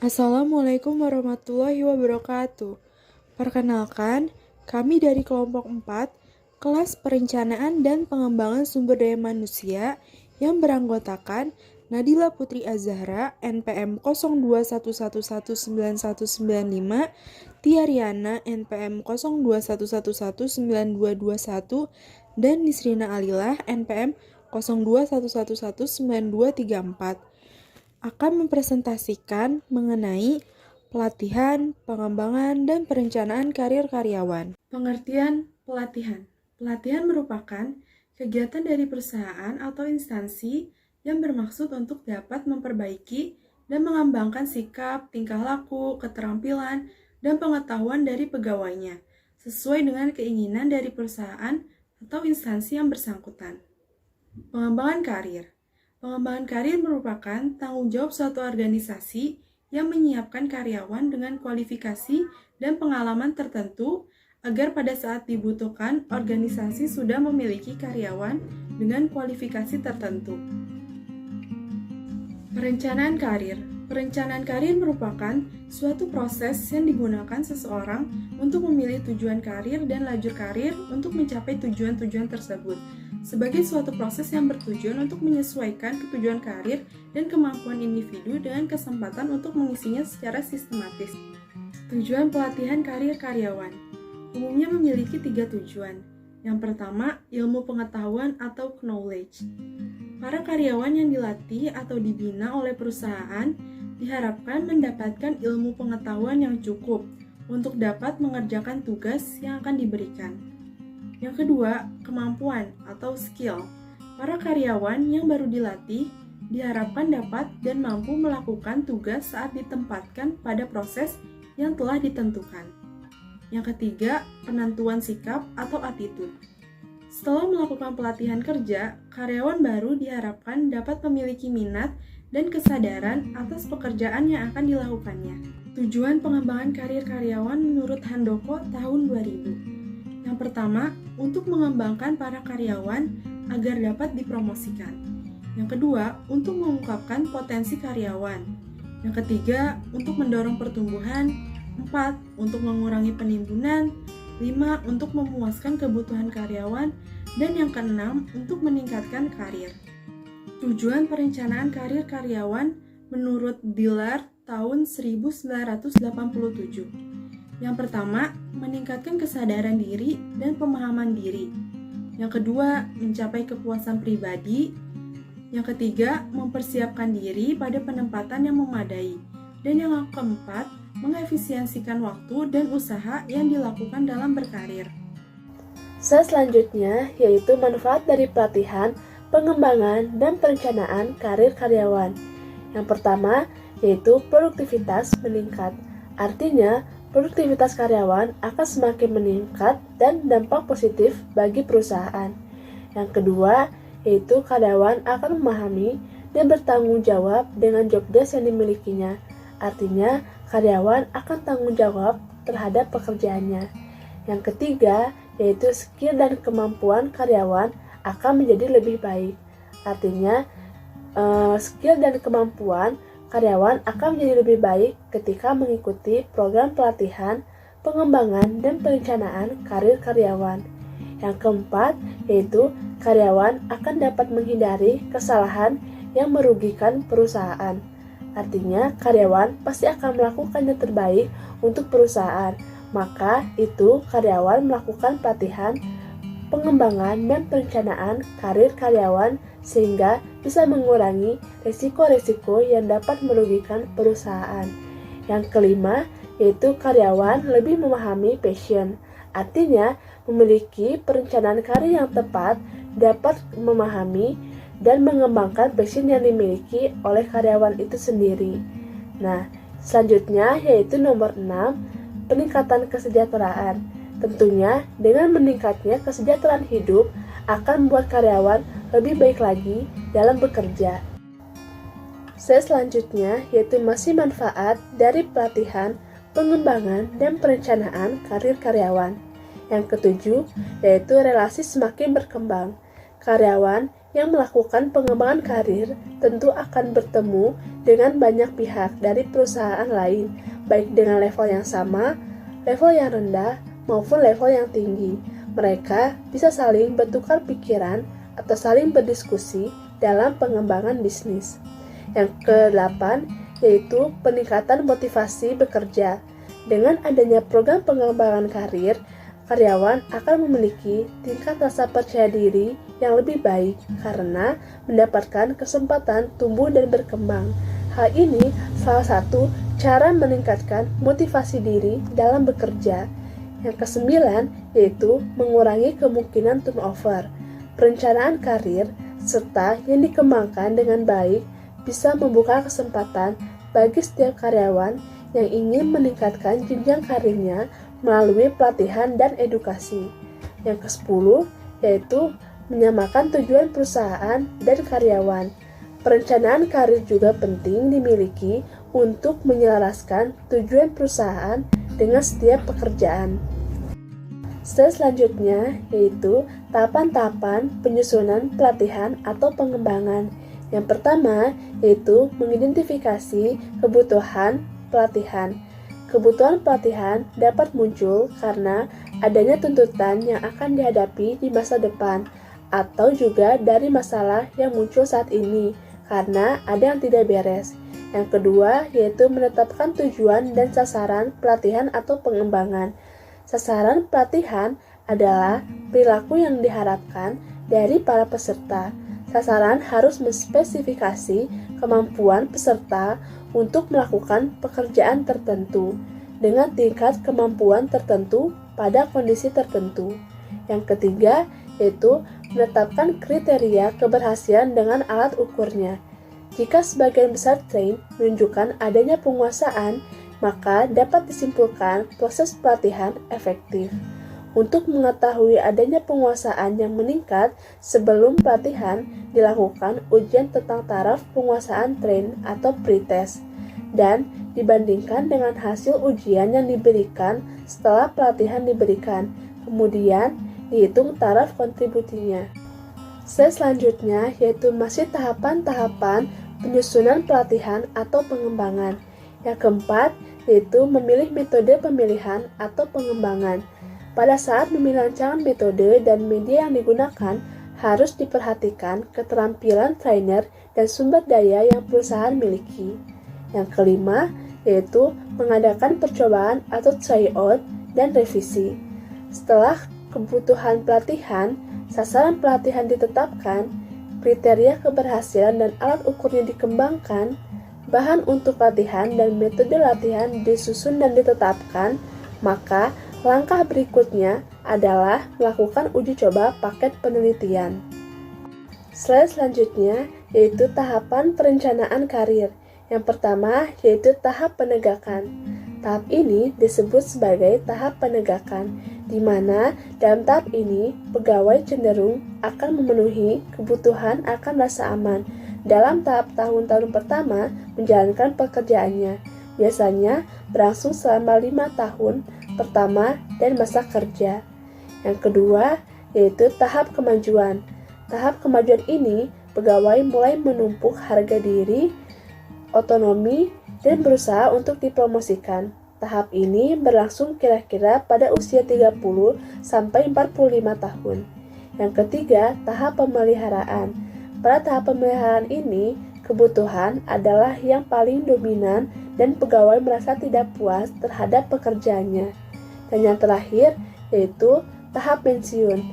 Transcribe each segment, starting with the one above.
Assalamualaikum warahmatullahi wabarakatuh. Perkenalkan, kami dari kelompok 4, kelas perencanaan dan pengembangan sumber daya manusia yang beranggotakan Nadila Putri Azahra, NPM 0211191195, Tiariana, NPM 0211192221, dan Nisrina Alilah, NPM 0211192234 akan mempresentasikan mengenai pelatihan, pengembangan, dan perencanaan karir karyawan. Pengertian pelatihan. Pelatihan merupakan kegiatan dari perusahaan atau instansi yang bermaksud untuk dapat memperbaiki dan mengembangkan sikap, tingkah laku, keterampilan, dan pengetahuan dari pegawainya, sesuai dengan keinginan dari perusahaan atau instansi yang bersangkutan. Pengembangan karir. Pengembangan karir merupakan tanggung jawab suatu organisasi yang menyiapkan karyawan dengan kualifikasi dan pengalaman tertentu agar pada saat dibutuhkan, organisasi sudah memiliki karyawan dengan kualifikasi tertentu. Perencanaan karir. Perencanaan karir merupakan suatu proses yang digunakan seseorang untuk memilih tujuan karir dan lajur karir untuk mencapai tujuan-tujuan tersebut, sebagai suatu proses yang bertujuan untuk menyesuaikan ketujuan karir dan kemampuan individu dengan kesempatan untuk mengisinya secara sistematis. Tujuan pelatihan karir karyawan umumnya memiliki 3 tujuan. Yang pertama, ilmu pengetahuan atau knowledge. Para karyawan yang dilatih atau dibina oleh perusahaan diharapkan mendapatkan ilmu pengetahuan yang cukup untuk dapat mengerjakan tugas yang akan diberikan. Yang kedua, kemampuan atau skill. Para karyawan yang baru dilatih diharapkan dapat dan mampu melakukan tugas saat ditempatkan pada proses yang telah ditentukan. Yang ketiga, penentuan sikap atau attitude. Setelah melakukan pelatihan kerja, karyawan baru diharapkan dapat memiliki minat dan kesadaran atas pekerjaan yang akan dilakukannya. Tujuan pengembangan karir karyawan menurut Handoko tahun 2000. Yang pertama, untuk mengembangkan para karyawan agar dapat dipromosikan. Yang kedua, untuk mengungkapkan potensi karyawan. Yang ketiga, untuk mendorong pertumbuhan. 4. Untuk mengurangi penimbunan. 5. Untuk memuaskan kebutuhan karyawan. Dan yang keenam, untuk meningkatkan karir. Tujuan perencanaan karir karyawan menurut Dillard tahun 1987. Yang pertama, meningkatkan kesadaran diri dan pemahaman diri. Yang kedua, mencapai kepuasan pribadi. Yang ketiga, mempersiapkan diri pada penempatan yang memadai. Dan yang keempat, mengefisiensikan waktu dan usaha yang dilakukan dalam berkarir. Selanjutnya yaitu manfaat dari pelatihan, pengembangan, dan perencanaan karir karyawan. Yang pertama yaitu produktivitas meningkat. Artinya, produktivitas karyawan akan semakin meningkat dan dampak positif bagi perusahaan. Yang kedua yaitu karyawan akan memahami dan bertanggung jawab dengan job desk yang dimilikinya. Artinya, karyawan akan tanggung jawab terhadap pekerjaannya. Yang ketiga yaitu skill dan kemampuan karyawan akan menjadi lebih baik. Artinya, skill dan kemampuan karyawan akan menjadi lebih baik ketika mengikuti program pelatihan, pengembangan, dan perencanaan karir karyawan. Yang keempat, yaitu karyawan akan dapat menghindari kesalahan yang merugikan perusahaan. Artinya, karyawan pasti akan melakukan yang terbaik untuk perusahaan. Maka, itu karyawan melakukan pelatihan, pengembangan, dan perencanaan karir karyawan sehingga bisa mengurangi risiko-risiko yang dapat merugikan perusahaan. Yang kelima, yaitu karyawan lebih memahami passion. Artinya, memiliki perencanaan karir yang tepat dapat memahami dan mengembangkan passion yang dimiliki oleh karyawan itu sendiri. Nah, selanjutnya yaitu nomor 6, peningkatan kesejahteraan. Tentunya, dengan meningkatnya kesejahteraan hidup akan membuat karyawan lebih baik lagi dalam bekerja. Selanjutnya yaitu masih manfaat dari pelatihan, pengembangan, dan perencanaan karir karyawan. Yang ketujuh yaitu relasi semakin berkembang. Karyawan Yang melakukan pengembangan karir tentu akan bertemu dengan banyak pihak dari perusahaan lain, baik dengan level yang sama, level yang rendah, maupun level yang tinggi. Mereka bisa saling bertukar pikiran atau saling berdiskusi dalam pengembangan bisnis. Yang ke-8 yaitu peningkatan motivasi bekerja. Dengan adanya program pengembangan karir, karyawan akan memiliki tingkat rasa percaya diri yang lebih baik karena mendapatkan kesempatan tumbuh dan berkembang. Hal ini salah satu cara meningkatkan motivasi diri dalam bekerja. Yang ke-9 yaitu mengurangi kemungkinan turnover. Perencanaan karir serta yang dikembangkan dengan baik bisa membuka kesempatan bagi setiap karyawan yang ingin meningkatkan jenjang karirnya melalui pelatihan dan edukasi. Yang ke-10 yaitu menyamakan tujuan perusahaan dan karyawan. Perencanaan karir juga penting dimiliki untuk menyelaraskan tujuan perusahaan dengan setiap pekerjaan. Selanjutnya yaitu tahapan-tahapan penyusunan pelatihan atau pengembangan. Yang pertama yaitu mengidentifikasi kebutuhan pelatihan. Kebutuhan pelatihan dapat muncul karena adanya tuntutan yang akan dihadapi di masa depan atau juga dari masalah yang muncul saat ini karena ada yang tidak beres. Yang kedua yaitu menetapkan tujuan dan sasaran pelatihan atau pengembangan. Sasaran pelatihan adalah perilaku yang diharapkan dari para peserta. Sasaran harus menspesifikasi kemampuan peserta untuk melakukan pekerjaan tertentu dengan tingkat kemampuan tertentu pada kondisi tertentu. Yang ketiga yaitu menetapkan kriteria keberhasilan dengan alat ukurnya. Jika sebagian besar train menunjukkan adanya penguasaan, maka dapat disimpulkan proses pelatihan efektif. Untuk mengetahui adanya penguasaan yang meningkat, sebelum pelatihan dilakukan ujian tentang taraf penguasaan train atau pretest dan dibandingkan dengan hasil ujian yang diberikan setelah pelatihan diberikan. Kemudian dihitung taraf kontribusinya. Selanjutnya yaitu masih tahapan-tahapan penyusunan pelatihan atau pengembangan. Yang keempat yaitu memilih metode pemilihan atau pengembangan. Pada saat memilih rancangan metode dan media yang digunakan, harus diperhatikan keterampilan trainer dan sumber daya yang perusahaan miliki. Yang kelima, yaitu mengadakan percobaan atau tryout dan revisi. Setelah kebutuhan pelatihan, sasaran pelatihan ditetapkan, kriteria keberhasilan dan alat ukurnya dikembangkan, bahan untuk latihan dan metode latihan disusun dan ditetapkan, maka langkah berikutnya adalah melakukan uji coba paket penelitian. Selanjutnya yaitu tahapan perencanaan karir. Yang pertama yaitu tahap penegakan. Tahap ini disebut sebagai tahap penegakan, di mana dalam tahap ini pegawai cenderung akan memenuhi kebutuhan akan rasa aman dalam tahap tahun-tahun pertama menjalankan pekerjaannya. Biasanya berlangsung selama 5 tahun pertama dan masa kerja. Yang kedua yaitu tahap kemajuan. Tahap kemajuan ini pegawai mulai menumpuk harga diri, otonomi, dan berusaha untuk dipromosikan. Tahap ini berlangsung kira-kira pada usia 30 sampai 45 tahun. Yang ketiga, tahap pemeliharaan. Pada tahap pemeliharaan ini, kebutuhan adalah yang paling dominan dan pegawai merasa tidak puas terhadap pekerjaannya. Dan yang terakhir yaitu tahap pensiun.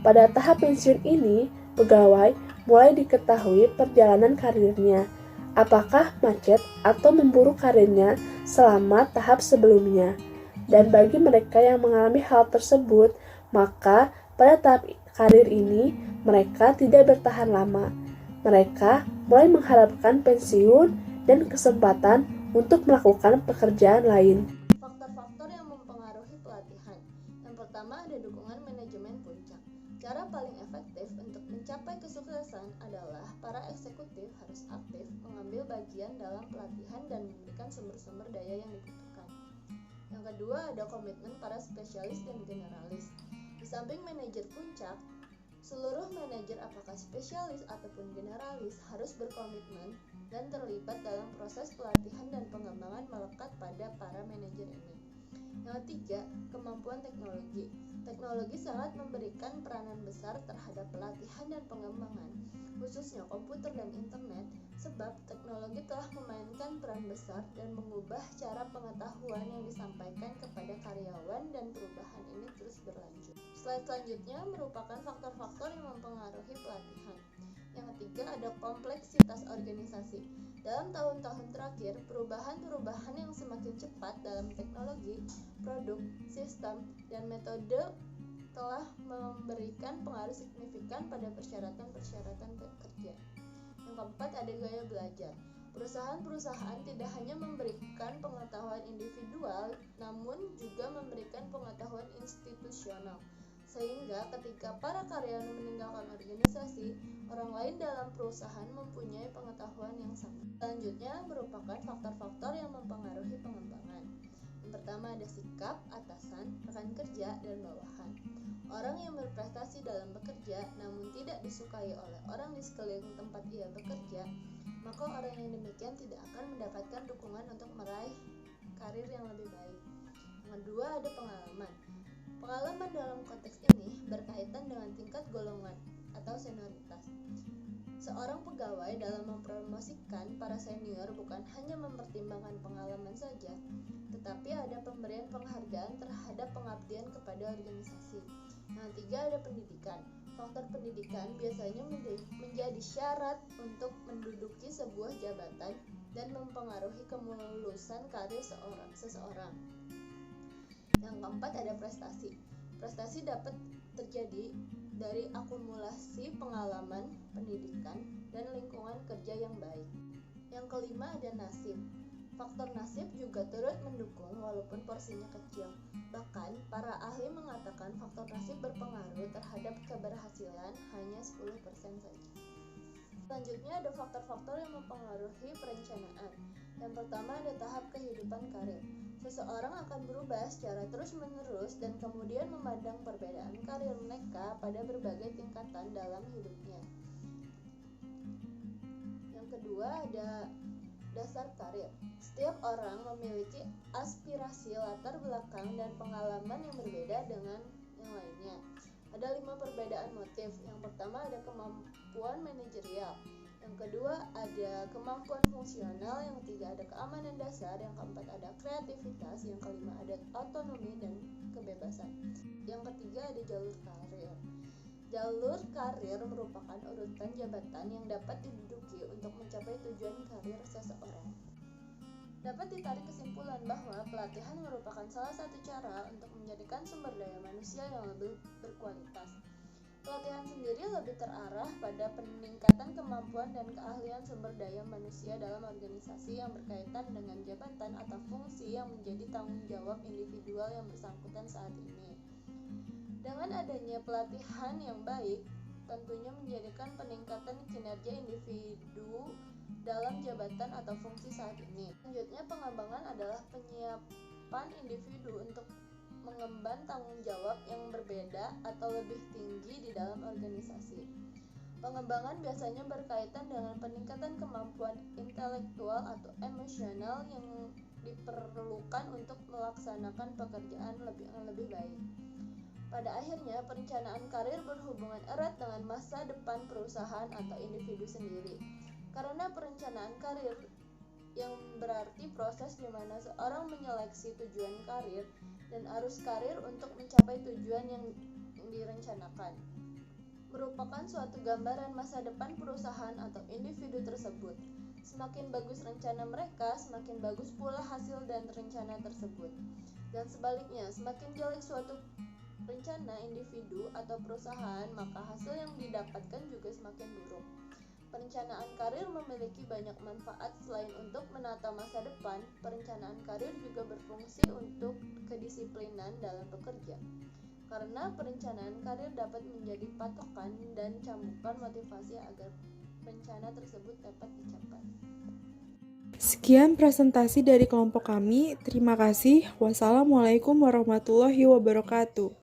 Pada tahap pensiun ini, pegawai mulai diketahui perjalanan karirnya, apakah macet atau memburu karirnya selama tahap sebelumnya. Dan bagi mereka yang mengalami hal tersebut, maka pada tahap karir ini mereka tidak bertahan lama. Mereka mulai mengharapkan pensiun dan kesempatan untuk melakukan pekerjaan lain. Faktor-faktor yang mempengaruhi pelatihan. Yang pertama ada dukungan manajemen puncak. Cara paling efektif untuk mencapai kesuksesan adalah para eksekutif harus aktif mengambil bagian dalam pelatihan dan memberikan sumber-sumber daya yang dibutuhkan. Yang kedua ada komitmen para spesialis dan generalis. Di samping manajer puncak, Seluruh manajer, apakah spesialis ataupun generalis, harus berkomitmen dan terlibat dalam proses pelatihan dan pengembangan melekat pada para manajer ini. Yang ketiga, kemampuan teknologi. Teknologi sangat memberikan peranan besar terhadap pelatihan dan pengembangan, khususnya komputer dan internet, sebab teknologi telah memainkan peran besar dan mengubah cara pengetahuan yang disampaikan kepada karyawan, dan perubahan ini terus berlanjut. Slide selanjutnya merupakan faktor-faktor yang mempengaruhi pelatihan. Yang ketiga, ada kompleksitas organisasi. Dalam tahun-tahun terakhir, perubahan-perubahan yang semakin cepat dalam teknologi, produk, sistem, dan metode telah memberikan pengaruh signifikan pada persyaratan-persyaratan kerja. Yang keempat, ada gaya belajar. Perusahaan-perusahaan tidak hanya memberikan pengetahuan individual, namun juga memberikan pengetahuan institusional. Sehingga ketika para karyawan meninggalkan organisasi, orang lain dalam perusahaan mempunyai pengetahuan yang sama. Selanjutnya merupakan faktor-faktor yang mempengaruhi pengembangan. Yang pertama, ada sikap atasan, rekan kerja, dan bawahan. Orang yang berprestasi dalam bekerja namun tidak disukai oleh orang di sekeliling tempat ia bekerja, maka orang yang demikian tidak akan mendapatkan dukungan untuk meraih karir yang lebih baik. Yang kedua, ada pengalaman. Pengalaman dalam konteks ini berkaitan dengan tingkat golongan atau senioritas. Seorang pegawai dalam mempromosikan para senior bukan hanya mempertimbangkan pengalaman saja, tetapi ada pemberian penghargaan terhadap pengabdian kepada organisasi. Yang ketiga, ada pendidikan. Faktor pendidikan biasanya menjadi syarat untuk menduduki sebuah jabatan dan mempengaruhi kelulusan karir seseorang. Yang keempat, ada prestasi. Prestasi dapat terjadi dari akumulasi pengalaman, pendidikan, dan lingkungan kerja yang baik. Yang kelima, ada nasib. Faktor nasib juga turut mendukung walaupun porsinya kecil. Bahkan, para ahli mengatakan faktor nasib berpengaruh terhadap keberhasilan hanya 10% saja. Selanjutnya ada faktor-faktor yang mempengaruhi perencanaan. Yang pertama, ada tahap kehidupan karir. Seseorang akan berubah secara terus-menerus dan kemudian memandang perbedaan karir mereka pada berbagai tingkatan dalam hidupnya. Yang kedua, ada dasar karir. Setiap orang memiliki aspirasi, latar belakang, dan pengalaman yang berbeda dengan yang lainnya. Ada 5 perbedaan motif. Yang pertama, ada kemampuan manajerial. Yang kedua, ada kemampuan fungsional. Yang ketiga, ada keamanan dasar. Yang keempat, ada kreativitas. Yang kelima, ada otonomi dan kebebasan. Yang ketiga, ada jalur karir. Jalur karir merupakan urutan jabatan yang dapat diduduki untuk mencapai tujuan karir seseorang. Dapat ditarik kesimpulan bahwa pelatihan merupakan salah satu cara untuk menjadikan sumber daya manusia yang lebih berkualitas. Pelatihan sendiri lebih terarah pada peningkatan kemampuan dan keahlian sumber daya manusia dalam organisasi yang berkaitan dengan jabatan atau fungsi yang menjadi tanggung jawab individual yang bersangkutan saat ini. Dengan adanya pelatihan yang baik, tentunya menjadikan peningkatan kinerja individu dalam jabatan atau fungsi saat ini. Selanjutnya, pengembangan adalah penyiapan individu untuk mengemban tanggung jawab yang berbeda atau lebih tinggi di dalam organisasi. Pengembangan biasanya berkaitan dengan peningkatan kemampuan intelektual atau emosional yang diperlukan untuk melaksanakan pekerjaan lebih baik. Pada akhirnya, perencanaan karir berhubungan erat dengan masa depan perusahaan atau individu sendiri. Karena perencanaan karir yang berarti proses di mana seorang menyeleksi tujuan karir dan arus karir untuk mencapai tujuan yang direncanakan, merupakan suatu gambaran masa depan perusahaan atau individu tersebut. Semakin bagus rencana mereka, semakin bagus pula hasil dan rencana tersebut. Dan sebaliknya, semakin jelek suatu rencana individu atau perusahaan, maka hasil yang didapatkan juga semakin buruk. Perencanaan karir memiliki banyak manfaat. Selain untuk menata masa depan, perencanaan karir juga berfungsi untuk kedisiplinan dalam bekerja. Karena perencanaan karir dapat menjadi patokan dan cambukan motivasi agar rencana tersebut dapat dicapai. Sekian presentasi dari kelompok kami. Terima kasih. Wassalamualaikum warahmatullahi wabarakatuh.